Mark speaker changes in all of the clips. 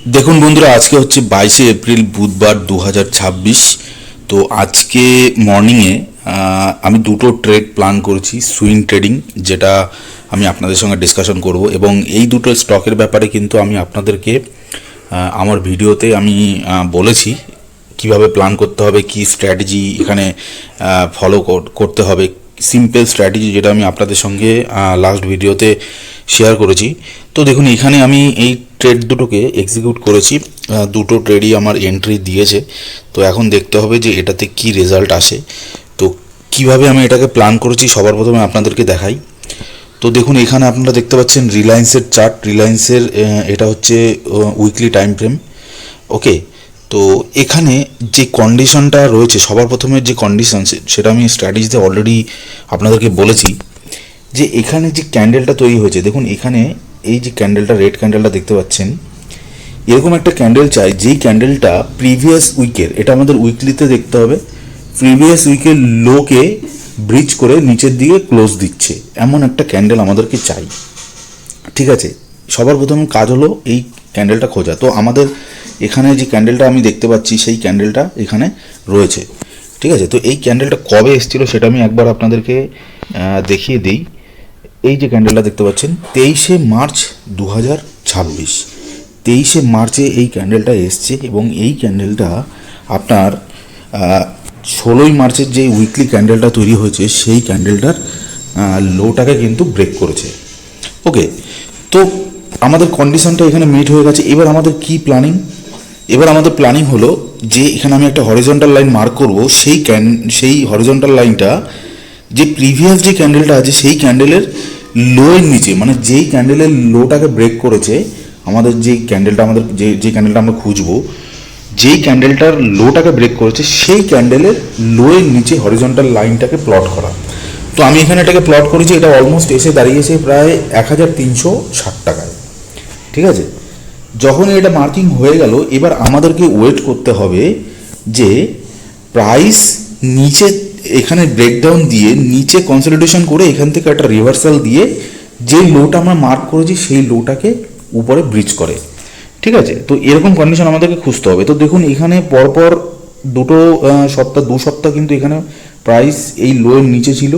Speaker 1: দেখুন বন্ধুরা, আজকে হচ্ছে 22শে এপ্রিল, বুধবার 2026। তো আজকে মর্নিংয়ে আমি দুটো ট্রেড প্ল্যান করেছি, সুইং ট্রেডিং, যেটা আমি আপনাদের সঙ্গে ডিসকাশন করব। এবং এই দুটো স্টকের ব্যাপারে কিন্তু আমি আপনাদেরকে আমার ভিডিওতে আমি বলেছি কিভাবে প্ল্যান করতে হবে, কি স্ট্র্যাটেজি এখানে ফলো করতে হবে। সিম্পল স্ট্র্যাটেজি যেটা আমি আপনাদের সঙ্গে লাস্ট ভিডিওতে শেয়ার করেছি। তো দেখুন, এখানে আমি এই ট্রেড দুটোকে এক্সিকিউট করেছি, দুটো ট্রেডই আমার এন্ট্রি দিয়েছে। তো এখন দেখতে হবে যে এটাতে কি রেজাল্ট আসে। তো কিভাবে আমি এটাকে প্ল্যান করেছি সবার প্রথমে আপনাদেরকে দেখাই। তো দেখুন, এখানে আপনারা দেখতে পাচ্ছেন রিলায়েন্সের চার্ট। রিলায়েন্সের এটা হচ্ছে উইকলি টাইম ফ্রেম। ওকে, তো এখানে যে কন্ডিশনটা রয়েছে, সবার প্রথমে যে কন্ডিশন, সেটা আমি স্ট্র্যাটেজিতে অলরেডি আপনাদেরকে বলেছি যে এখানে যে ক্যান্ডেলটা তৈরি হয়েছে, দেখুন এখানে এই যে ক্যান্ডেলটা, রেড ক্যান্ডেলটা দেখতে পাচ্ছেন, এরকম একটা ক্যান্ডেল চাই যেই ক্যান্ডেলটা প্রিভিয়াস উইকের, এটা আমাদের উইকলিতে দেখতে হবে, প্রিভিয়াস উইকের লোকে ব্রিজ করে নিচের দিকে ক্লোজ দিচ্ছে, এমন একটা ক্যান্ডেল আমাদেরকে চাই। ঠিক আছে, সবার প্রথমে কাজ হলো এই ক্যান্ডেলটা খোঁজা। তো আমাদের এখানে যে ক্যান্ডেলটা আমি দেখতে পাচ্ছি, সেই ক্যান্ডেলটা এখানে রয়েছে। ঠিক আছে, তো এই ক্যান্ডেলটা কবে এসেছিলো সেটা আমি একবার আপনাদেরকে দেখিয়ে দিই। এই যে ক্যান্ডেলটা দেখতে পাচ্ছেন, 23শে মার্চ 2026, 23শে মার্চে এই ক্যান্ডেলটা এসছে। এবং এই ক্যান্ডেলটা আপনার 16ই মার্চের যে উইকলি ক্যান্ডেলটা তৈরি হয়েছে, সেই ক্যান্ডেলটার লোটাকে কিন্তু ব্রেক করেছে। ওকে, তো আমাদের কন্ডিশনটা এখানে মিট হয়ে গেছে। এবার আমাদের কি প্ল্যানিং? এবার আমাদের প্ল্যানিং হলো যে এখানে আমি একটা হরিজন্টাল লাইন মার্ক করব। সেই হরিজন্টাল লাইনটা যে প্রিভিয়াস যে ক্যান্ডেলটা আছে সেই ক্যান্ডেলের লোয়ের নিচে, মানে যেই ক্যান্ডেলের লোটাকে ব্রেক করেছে, আমাদের যেই ক্যান্ডেলটা, আমাদের যে ক্যান্ডেলটা আমরা খুঁজবো, যেই ক্যান্ডেলটার লোটাকে ব্রেক করেছে সেই ক্যান্ডেলের লোয়ের নিচে হরিজন্টাল লাইনটাকে প্লট করা। তো আমি এখানে এটাকে প্লট করেছি, এটা অলমোস্ট এসে দাঁড়িয়েছে প্রায় 1360 টাকায়। ঠিক আছে, যখন এটা মার্কিং হয়ে গেল, এবার আমাদেরকে ওয়েট করতে হবে যে প্রাইস নিচে এখানে ব্রেকডাউন দিয়ে নিচে কনসলিডেশন করে এখান থেকে একটা রিভার্সাল দিয়ে যে লোটা আমরা মার্ক করেছি সেই লোটাকে উপরে ব্রিজ করে। ঠিক আছে, তো এরকম কন্ডিশন আমাদেরকে খুঁজতে হবে। তো দেখুন, এখানে পরপর দু সপ্তাহ কিন্তু এখানে প্রাইস এই লোয়ের নিচে ছিল।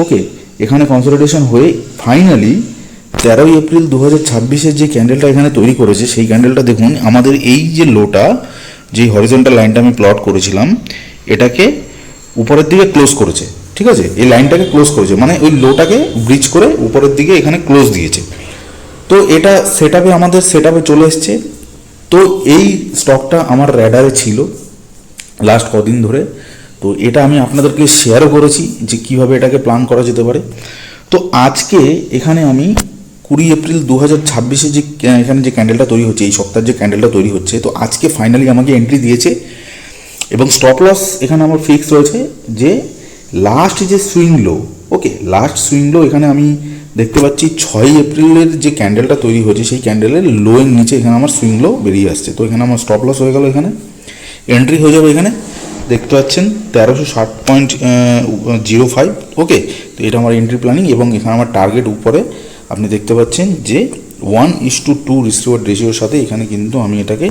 Speaker 1: ওকে, এখানে কনসলিডেশন হয়ে ফাইনালি 13ই এপ্রিল 2026 যে ক্যান্ডেলটা এখানে তৈরি করেছে, সেই ক্যান্ডেলটা দেখুন, আমাদের এই যে লোটা, যে হরিজন্টাল লাইনটা আমি প্লট করেছিলাম, এটাকে উপরের দিকে ক্লোজ করেছে। ঠিক আছে, এই লাইনটাকে ক্লোজ করেছে, মানে ওই লোটাকে ব্রিজ করে উপরের দিকে এখানে ক্লোজ দিয়েছে। তো এটা আমাদের সেট চলে এসছে। তো এই স্টকটা আমার র্যাডারে ছিল লাস্ট কদিন ধরে। তো এটা আমি আপনাদেরকে শেয়ারও করেছি যে কীভাবে এটাকে প্ল্যান করা যেতে পারে। তো আজকে এখানে আমি 20 এপ্রিল 2026 যে এখানে যে ক্যান্ডেলটা তৈরি হচ্ছে, এই সপ্তাহের যে ক্যান্ডেলটা তৈরি হচ্ছে, তো আজকে ফাইনালি আমাকে এন্ট্রি দিয়েছে এবং স্টপ লস এখানে আমার ফিক্স রয়েছে যে লাস্ট যে সুইং লো। ওকে, লাস্ট সুইং লো এখানে আমি দেখতে পাচ্ছি 6 এপ্রিলের যে ক্যান্ডেলটা তৈরি হয়েছে, সেই ক্যান্ডেলের লোয়ের নিচে এখানে আমার সুইং লো বেরিয়ে আসছে। তো এখানে আমার স্টপ লস হয়ে গেল, এখানে এন্ট্রি হয়ে যাবে। এখানে দেখতে পাচ্ছেন 1360.05। ওকে, তো এটা আমার এন্ট্রি প্ল্যানিং এবং এখানে আমার টার্গেট উপরে আপনি দেখতে পাচ্ছেন যে 1:2 রিস্ক রিওয়ার্ড রেশিওর সাথে এখানে কিন্তু আমি এটাকে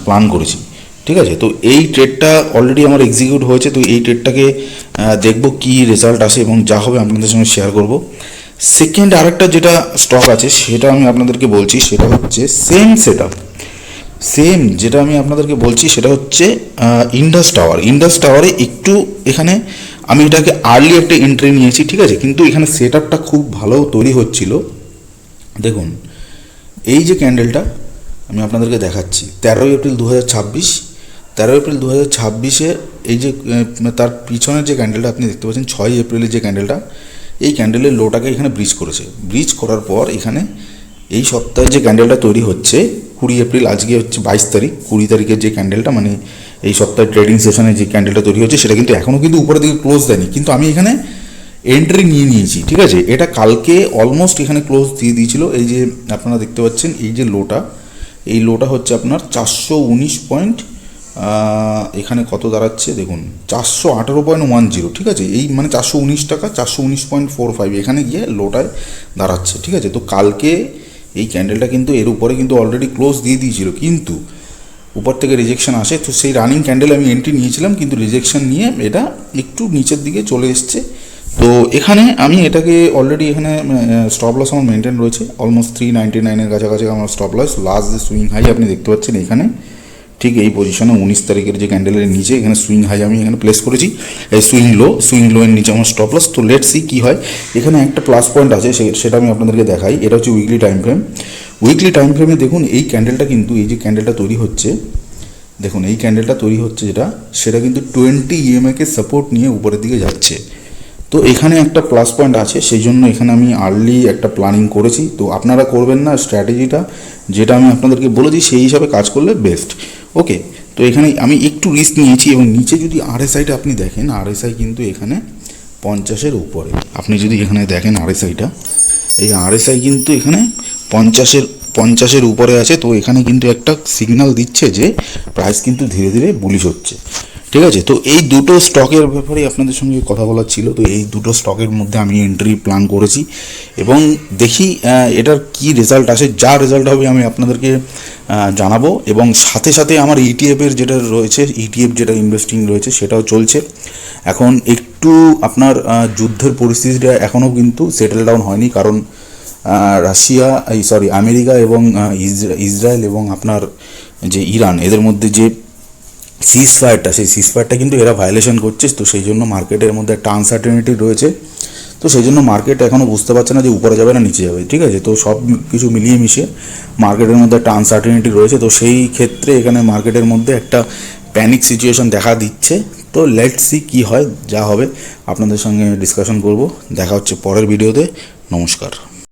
Speaker 1: প্ল্যান করেছি। ঠিক আছে, তো এই ট্রেডটা অলরেডি আমার এক্সিকিউট হয়েছে। তো এই ট্রেডটাকে দেখবো কি রেজাল্ট আসে এবং যা হবে আপনাদের সঙ্গে শেয়ার করব। সেকেন্ড আরেকটা যেটা স্টক আছে সেটা আমি আপনাদেরকে বলছি, সেটা হচ্ছে সেম যেটা আমি আপনাদেরকে বলছি সেটা হচ্ছে ইন্ডাস টাওয়ার। ইন্ডাস টাওয়ারে একটু এখানে আমি এটাকে আর্লি একটা এন্ট্রি নিয়েছি। ঠিক আছে, কিন্তু এখানে সেট আপটা খুব ভালো তৈরি হচ্ছিল। দেখুন, এই যে ক্যান্ডেলটা আমি আপনাদেরকে দেখাচ্ছি, 13 এপ্রিল 2026, 13 এপ্রিল 2026-এ এই যে তার পিছনের যে ক্যান্ডেলটা আপনি দেখতে পাচ্ছেন, 6 এপ্রিলের যে ক্যান্ডেলটা, এই ক্যান্ডেলের লোটাকে এখানে ব্রিজ করেছে। ব্রিজ করার পর এখানে এই সপ্তাহে যে ক্যান্ডেলটা তৈরি হচ্ছে 20 এপ্রিল, আজকে হচ্ছে 22 তারিখ, 20 তারিখের যে ক্যান্ডেলটা, মানে এই সপ্তাহে ট্রেডিং সেশনে যে ক্যান্ডেলটা তৈরি হচ্ছে, সেটা কিন্তু এখনও কিন্তু উপরের দিকে ক্লোজ দেয়নি, কিন্তু আমি এখানে এন্ট্রি নিয়ে নিয়েছি। ঠিক আছে, এটা কালকে অলমোস্ট এখানে ক্লোজ দিয়ে দিয়েছিল। এই যে আপনারা দেখতে পাচ্ছেন, এই যে লোটা, এই লোটা হচ্ছে আপনার 419 পয়েন্ট, এখানে কত দাঁড়াচ্ছে দেখুন, 418.10। ঠিক আছে, এই মানে 419 টাকা, 419.45 এখানে গিয়ে লোটায় দাঁড়াচ্ছে। ঠিক আছে, তো কালকে এই ক্যান্ডেলটা কিন্তু এর উপরে কিন্তু অলরেডি ক্লোজ দিয়ে দিয়েছিল, কিন্তু উপর থেকে রিজেকশন আসে। তো সেই রানিং ক্যান্ডেল আমি এন্ট্রি নিয়েছিলাম, কিন্তু রিজেকশন নিয়ে এটা একটু নিচের দিকে চলে এসছে। তো এখানে আমি এটাকে অলরেডি এখানে স্টপ লস আমার মেনটেন রয়েছে অলমোস্ট 399-এর কাছাকাছি আমার স্টপ লস। লাস্ট যে সুইং হাই আপনি দেখতে পাচ্ছেন এখানে ঠিক এই পজিশনে 19 তারিখের যে ক্যান্ডেলের নিচে এখানে সুইং হাই আমি এখানে প্লেস করেছি, এই সুইং লো এর নিচে আমার স্টপ লস। তো লেটস সি কী হয়। এখানে একটা প্লাস পয়েন্ট আছে, সেটা আমি আপনাদেরকে দেখাই। এটা হচ্ছে weekly time frame. Weekly time ফ্রেমে দেখুন এই ক্যান্ডেলটা কিন্তু, এই যে ক্যান্ডেলটা তৈরি হচ্ছে, দেখুন এই ক্যান্ডেলটা তৈরি হচ্ছে সেটা কিন্তু 20 EMA-কে সাপোর্ট নিয়ে উপরের দিকে যাচ্ছে। তো এখানে একটা প্লাস পয়েন্ট আছে, সেই জন্য এখানে আমি আর্লি একটা প্ল্যানিং করেছি। তো আপনারা করবেন না, স্ট্র্যাটেজিটা যেটা আমি আপনাদেরকে বলেছি সেই হিসাবে কাজ করলে বেস্ট। ওকে, তো এখানে আমি একটু রিস্ক নিয়েছি। এবং নিচে যদি RSI-টা আপনি দেখেন, RSI কিন্তু এখানে 50-এর উপরে। আপনি যদি এখানে দেখেন RSI-টা, এই RSI কিন্তু এখানে 50-এর উপরে আছে। তো এখানে কিন্তু একটা সিগন্যাল দিচ্ছে যে প্রাইস কিন্তু ধীরে ধীরে বুলিশ হচ্ছে। ঠিক আছে, তো এই দুটো স্টকের ব্যাপারে আপনাদের সঙ্গে কথা বলার ছিল। তো এই দুটো স্টকের মধ্যে আমি এন্ট্রি প্ল্যান করেছি এবং দেখি এটার কি রেজাল্ট আসে। যা রেজাল্ট হবে আমি আপনাদেরকে জানাবো। এবং সাথে সাথে আমার ETF-এর যেটা রয়েছে, ETF যেটা ইনভেস্টিং রয়েছে সেটাও চলছে। এখন একটু আপনার যুদ্ধের পরিস্থিতিটা এখনও কিন্তু সেটেল ডাউন হয়নি, কারণ আমেরিকা এবং ইসরায়েল এবং আপনার যে ইরান, এদের মধ্যে যে সেই সিজফায়ারটা কিন্তু এরা ভায়োলেশন করছে। তো সেই জন্য মার্কেটের মধ্যে একটা আনসার্টেনিটি রয়েছে। তো সেই জন্য মার্কেট এখনও বুঝতে পারছে না যে উপরে যাবে না নিচে যাবে। ঠিক আছে, তো সব কিছু মিলিয়ে মিশিয়ে মার্কেটের মধ্যে একটা আনসার্টেনিটি রয়েছে। তো সেই ক্ষেত্রে এখানে মার্কেটের মধ্যে একটা প্যানিক সিচুয়েশন দেখা দিচ্ছে। তো লেটস সি কী হয়, যা হবে আপনাদের সঙ্গে ডিসকাশন করব। দেখা হচ্ছে পরের ভিডিওতে। নমস্কার।